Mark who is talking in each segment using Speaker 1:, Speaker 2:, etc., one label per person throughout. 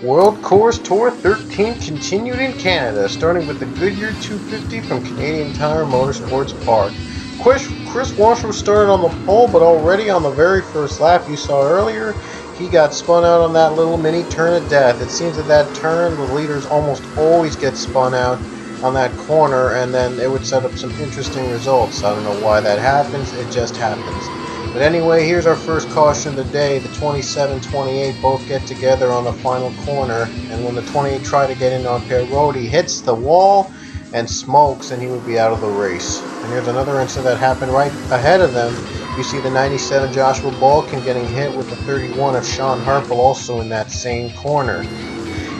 Speaker 1: World Course Tour 13 continued in Canada, starting with the Goodyear 250 from Canadian Tire Motorsports Park. Chris Washer started on the pole, but already on the very first lap you saw earlier, he got spun out on that little mini turn of death. It seems that turn, the leaders almost always get spun out on that corner, and then it would set up some interesting results. I don't know why that happens, it just happens. But anyway, here's our first caution of the day. The 27-28 both get together on the final corner, and when the 28 try to get in on pit road, he hits the wall and smokes, and he would be out of the race. And here's another incident that happened right ahead of them. You see the 97 Joshua Balkin getting hit with the 31 of Sean Harple also in that same corner.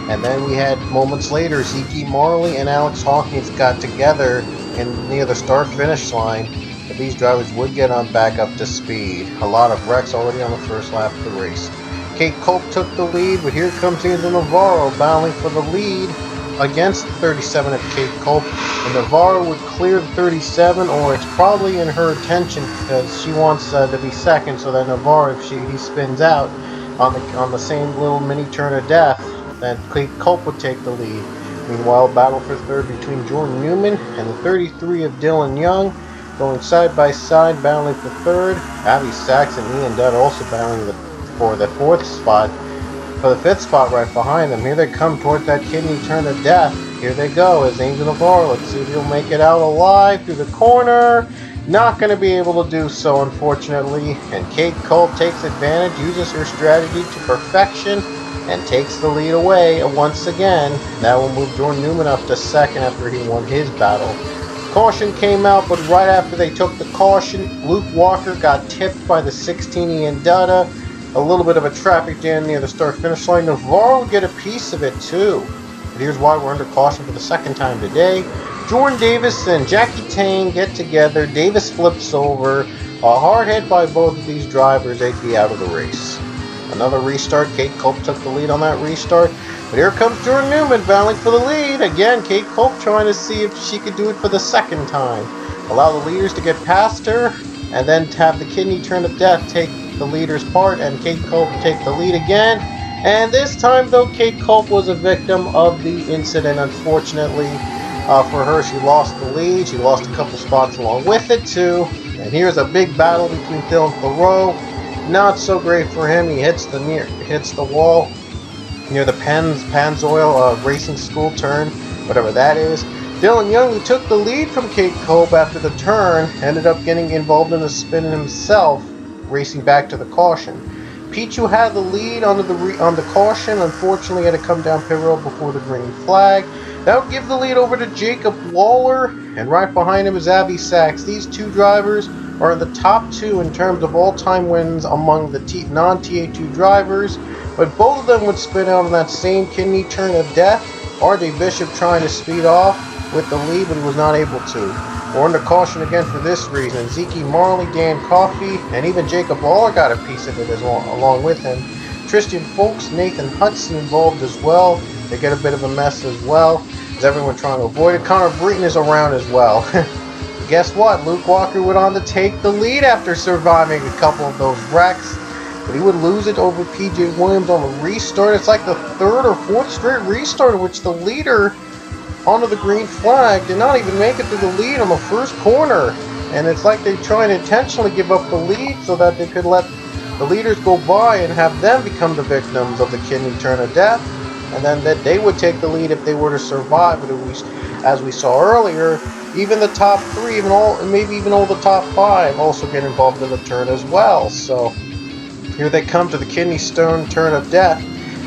Speaker 1: And then we had moments later, Zeke Marley and Alex Hawkins got together near the start-finish line. But these drivers would get on back up to speed. A lot of wrecks already on the first lap of the race. Kate Culp took the lead, but here comes Angel Navarro battling for the lead against the 37 of Kate Culp. And Navarro would clear the 37, or it's probably in her intention because she wants to be second, so that Navarro, if he spins out on the same little mini turn of death, then Kate Culp would take the lead. Meanwhile, battle for third between Jordan Newman and the 33 of Dylan Young. Going side by side, battling for third. Abby Sachs and Ian Dudd also battling for the fourth spot. For the fifth spot right behind them. Here they come towards that kidney turn of death. Here they go as Angel Navarro. Let's see if he'll make it out alive through the corner. Not going to be able to do so, unfortunately. And Kate Culp takes advantage, uses her strategy to perfection, and takes the lead away once again. That will move Jordan Newman up to second after he won his battle. Caution came out, but right after they took the caution, Luke Walker got tipped by the 16 Ian Dutta. A little bit of a traffic jam near the start-finish line. Navarro would get a piece of it too. But here's why we're under caution for the second time today. Jordan Davis and Jackie Tang get together. Davis flips over. A hard hit by both of these drivers. They'd be out of the race. Another restart. Kate Culp took the lead on that restart. But here comes Jordan Newman battling for the lead. Again, Kate Culp trying to see if she could do it for the second time. Allow the leaders to get past her, and then have the kidney turn of death take the leader's part, and Kate Culp take the lead again. And this time, though, Kate Culp was a victim of the incident, unfortunately. For her, she lost the lead. She lost a couple spots along with it, too. And here's a big battle between Dylan Thoreau. Not so great for him. He hits the wall near the Pennzoil Racing School turn, whatever that is. Dylan Young, who took the lead from Kate Culp after the turn, ended up getting involved in a spin himself, racing back to the caution. Pichu had the lead on the caution, unfortunately had to come down pit road before the green flag. That would give the lead over to Jacob Lawler, and right behind him is Abby Sachs. These two drivers are in the top two in terms of all-time wins among the non-TA2 drivers, but both of them would spin out on that same kidney turn of death. R.J. Bishop trying to speed off with the lead, but he was not able to. We're under caution again for this reason. Zeke Marley, Dan Coffey, and even Jacob Lawler got a piece of it along with him. Tristan Folks, Nathan Hudson involved as well. They get a bit of a mess as well, as everyone trying to avoid it. Connor Breton is around as well. Guess what? Luke Walker went on to take the lead after surviving a couple of those wrecks. But he would lose it over P.J. Williams on the restart. It's like the third or fourth straight restart in which the leader onto the green flag did not even make it to the lead on the first corner. And it's like they try and intentionally give up the lead so that they could let the leaders go by and have them become the victims of the kidney turn of death. And then that they would take the lead if they were to survive. But as we saw earlier, even the top three, maybe even all the top five also get involved in the turn as well. So here they come to the kidney stone turn of death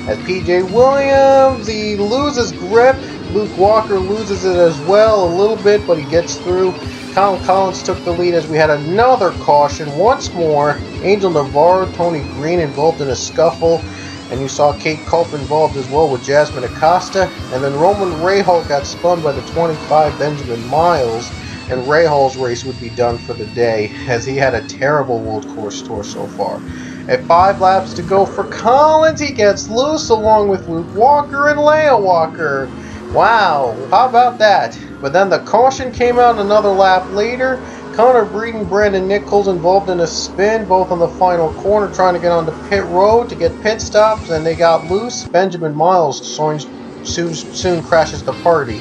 Speaker 1: as P.J. Williams, he loses grip. Luke Walker loses it as well a little bit, but he gets through. Colin Collins took the lead as we had another caution. Once more, Angel Navarro, Tony Green involved in a scuffle. And you saw Kate Culp involved as well with Jasmine Acosta. And then Roman Rahal got spun by the 25 Benjamin Miles. And Rahal's race would be done for the day, as he had a terrible World Course Tour so far. At 5 laps to go for Collins, he gets loose along with Luke Walker and Leia Walker. Wow, how about that? But then the caution came out another lap later. Connor Breed and Brandon Nichols involved in a spin, both on the final corner, trying to get onto pit road to get pit stops, and they got loose. Benjamin Miles soon crashes the party.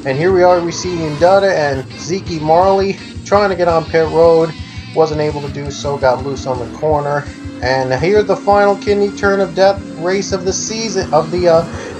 Speaker 1: And here we are, we see Indutta and Zeke Marley trying to get on pit road. Wasn't able to do so, got loose on the corner. And here's the final kidney turn of death race of the season,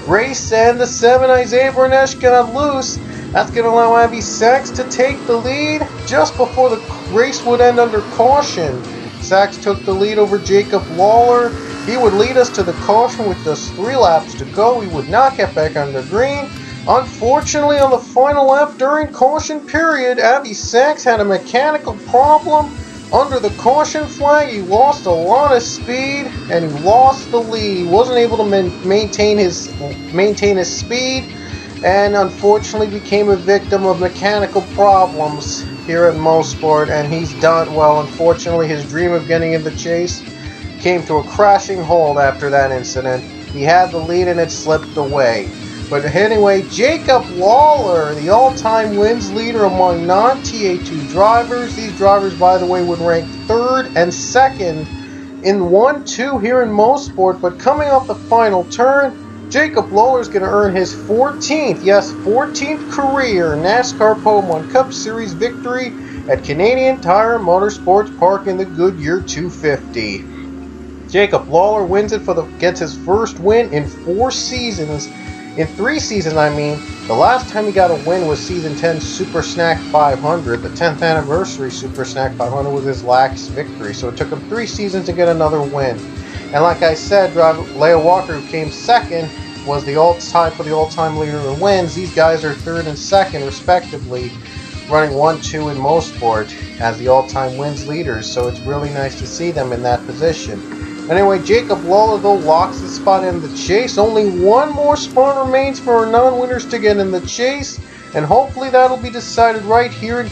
Speaker 1: race, and the 7 Isaiah Bernesh got loose. That's going to allow Abby Sachs to take the lead just before the race would end under caution. Sachs took the lead over Jacob Lawler. He would lead us to the caution with just 3 laps to go. He would not get back under green. Unfortunately, on the final lap during caution period, Abby Sachs had a mechanical problem. Under the caution flag, he lost a lot of speed and he lost the lead. He wasn't able to maintain his speed, and unfortunately became a victim of mechanical problems here at Mosport, and he's done well. Unfortunately, his dream of getting in the chase came to a crashing halt after that incident. He had the lead and it slipped away. But anyway, Jacob Lawler, the all-time wins leader among non-TA2 drivers. These drivers, by the way, would rank 3rd and 2nd in 1-2 here in Mosport. But coming off the final turn, Jacob Lawler is going to earn his 14th, yes, 14th career NASCAR Pole 1 Cup Series victory at Canadian Tire Motorsports Park in the Goodyear 250. Jacob Lawler wins it gets his first win in 4 seasons. In 3 seasons, I mean. The last time he got a win was Season 10 Super Snack 500. The 10th anniversary Super Snack 500 was his last victory. So it took him 3 seasons to get another win. And like I said, driver Leah Walker, who came 2nd, was the all-time leader in wins. These guys are 3rd and 2nd, respectively, running 1-2 in Mosport as the all-time wins leaders. So it's really nice to see them in that position. Anyway, Jacob Lawler, though, locks the spot in the chase. Only 1 more spot remains for our non-winners to get in the chase, and hopefully that'll be decided right here in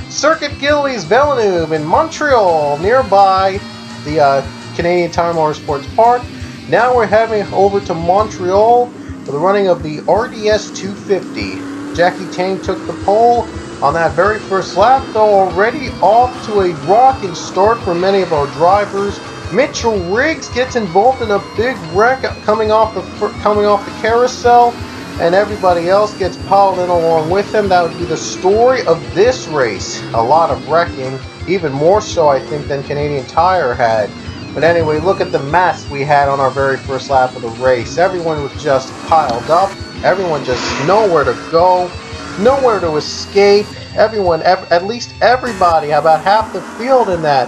Speaker 1: Circuit Giles Velleneuve in Montreal, nearby the Canadian Tire Motorsports Park. Now we're heading over to Montreal for the running of the RDS 250. Jackie Tang took the pole on that very first lap, though already off to a rocking start for many of our drivers. Mitchell Riggs gets involved in a big wreck coming off the carousel, and everybody else gets piled in along with him. That would be the story of this race. A lot of wrecking, even more so I think than Canadian Tire had. But anyway, look at the mess we had on our very first lap of the race. Everyone was just piled up. Everyone just nowhere to go. Nowhere to escape. Everyone, at least everybody, about half the field in that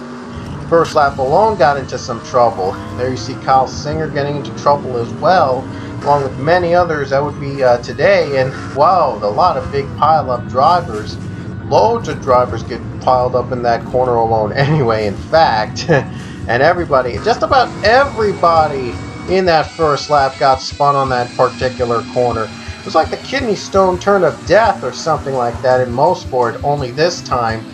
Speaker 1: first lap alone got into some trouble. There you see Kyle Singer getting into trouble as well, along with many others. That would be today. And wow, a lot of big pile-up drivers. Loads of drivers get piled up in that corner alone anyway, in fact. And everybody, just about everybody in that first lap got spun on that particular corner. It was like the kidney stone turn of death or something like that in Mosport, only this time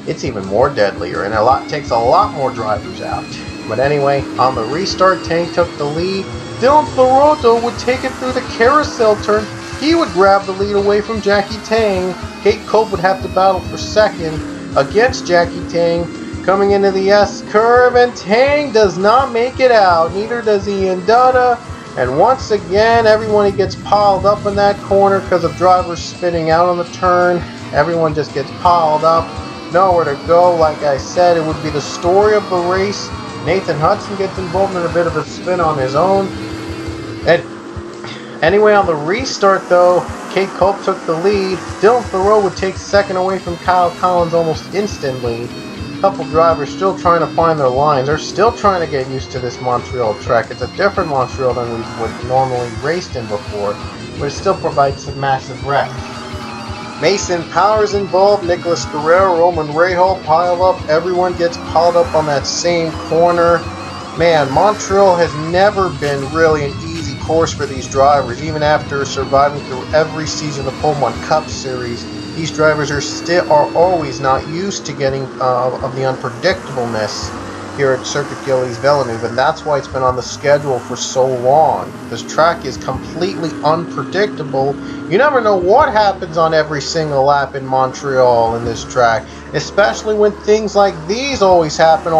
Speaker 1: it's even more deadlier and takes a lot more drivers out. But anyway, on the restart, Tang took the lead. Dylan Floroto would take it through the carousel turn. He would grab the lead away from Jackie Tang. Kate Cope would have to battle for 2nd against Jackie Tang. Coming into the S-curve, and Tang does not make it out. Neither does Ian Dutta. And once again, everyone gets piled up in that corner because of drivers spinning out on the turn. Everyone just gets piled up. Nowhere to go. Like I said, it would be the story of the race. Nathan Hudson gets involved in a bit of a spin on his own. And anyway, on the restart, though, Kate Cope took the lead. Dylan Thoreau would take 2nd away from Kyle Collins almost instantly. Couple drivers still trying to find their lines. They're still trying to get used to this Montreal track. It's a different Montreal than we would normally raced in before, but it still provides a massive wreck. Mason Powers involved, Nicholas Guerrero, Roman Rahal pile up. Everyone gets piled up on that same corner. Man, Montreal has never been really an easy course for these drivers, even after surviving through every season of the Pole 1 Cup Series. These drivers are always not used to getting of the unpredictableness here at Circuit Giles Velleneuve, and that's why it's been on the schedule for so long. This track is completely unpredictable. You never know what happens on every single lap in Montreal in this track, especially when things like these always happen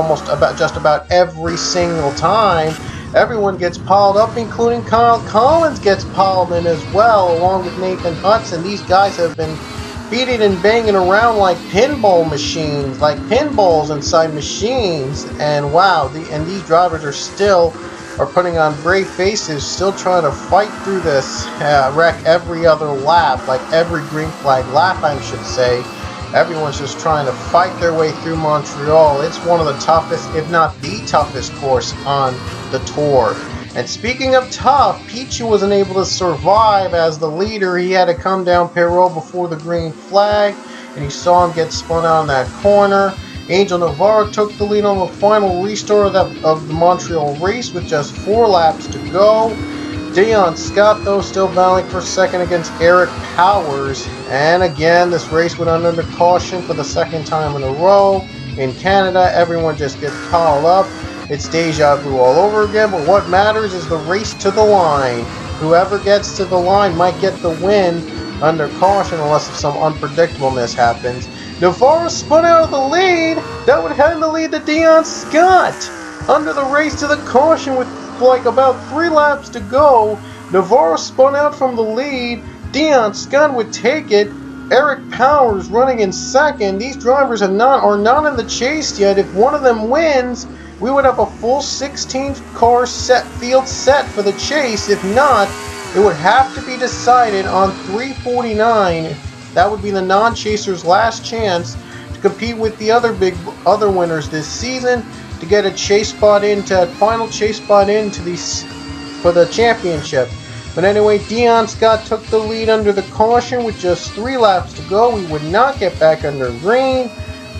Speaker 1: just about every single time. Everyone gets piled up, including Kyle Collins gets piled in as well, along with Nathan Hudson. These guys have been beating and banging around like pinball machines, like pinballs inside machines. And wow, these drivers are putting on brave faces, still trying to fight through this wreck every other lap, like every green flag lap, I should say. Everyone's just trying to fight their way through Montreal. It's one of the toughest, if not the toughest course on the tour. And speaking of tough, Pichu wasn't able to survive as the leader. He had to come down pit road before the green flag, and you saw him get spun out in that corner. Angel Navarro took the lead on the final restart of the Montreal race with just 4 laps to go. Dion Scott, though, still battling for second against Eric Powers. And again, this race went under caution for the second time in a row. In Canada, everyone just gets piled up. It's deja vu all over again, but what matters is the race to the line. Whoever gets to the line might get the win under caution unless some unpredictableness happens. Navarro spun out of the lead. That would hand the lead to Dion Scott. Under the race to the caution with like about 3 laps to go, Navarro spun out from the lead. Dion Scott would take it. Eric Powers running in second. These drivers are not in the chase yet. If one of them wins, we would have a full 16-car field set for the chase. If not, it would have to be decided on 349. That would be the non-chaser's last chance to compete with the other winners this season to get a final chase spot for the championship. But anyway, Dion Scott took the lead under the caution with just 3 laps to go. We would not get back under green.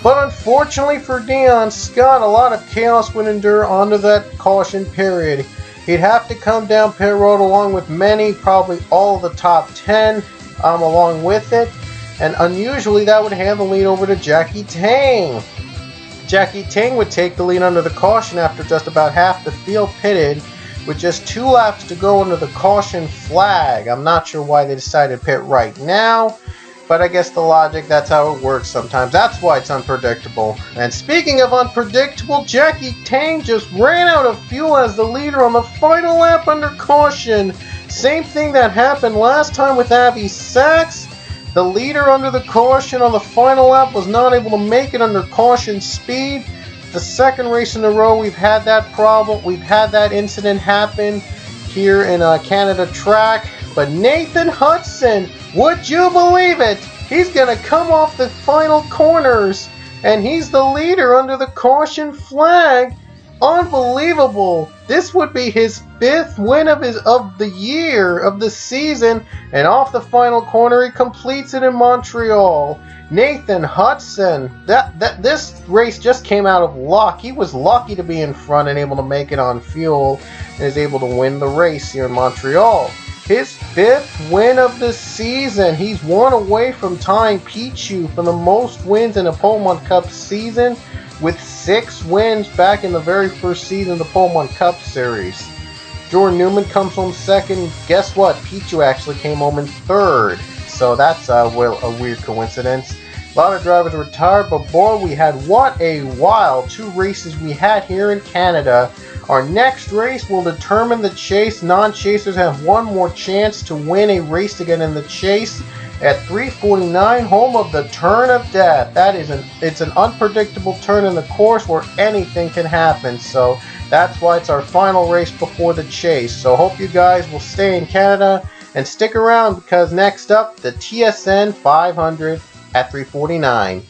Speaker 1: But unfortunately for Dion Scott, a lot of chaos would endure under that caution period. He'd have to come down pit road along with probably all of the top 10 along with it. And unusually, that would hand the lead over to Jackie Tang. Jackie Tang would take the lead under the caution after just about half the field pitted with just 2 laps to go under the caution flag. I'm not sure why they decided to pit right now. But I guess the logic, that's how it works sometimes. That's why it's unpredictable. And speaking of unpredictable, Jackie Tang just ran out of fuel as the leader on the final lap under caution. Same thing that happened last time with Avi Sachs. The leader under the caution on the final lap was not able to make it under caution speed. The second race in a row we've had that problem. We've had that incident happen here in Canada track. But Nathan Hudson, would you believe it? He's going to come off the final corners, and he's the leader under the caution flag. Unbelievable. This would be his 5th win of the year, of the season, and off the final corner he completes it in Montreal. Nathan Hudson, this race just came out of luck. He was lucky to be in front and able to make it on fuel and is able to win the race here in Montreal. His 5th win of the season. He's 1 away from tying Pichu for the most wins in a Pullman Cup season with 6 wins back in the very first season of the Pullman Cup Series. Jordan Newman comes home second. Guess what? Pichu actually came home in third. So that's a weird coincidence. A lot of drivers retired, but boy, we had what a wild 2 races we had here in Canada. Our next race will determine the chase. Non-chasers have 1 more chance to win a race to get in the chase at 349, home of the Turn of Death. It's an unpredictable turn in the course where anything can happen. So that's why it's our final race before the chase. So hope you guys will stay in Canada and stick around, because next up, the TSN 500 at 349.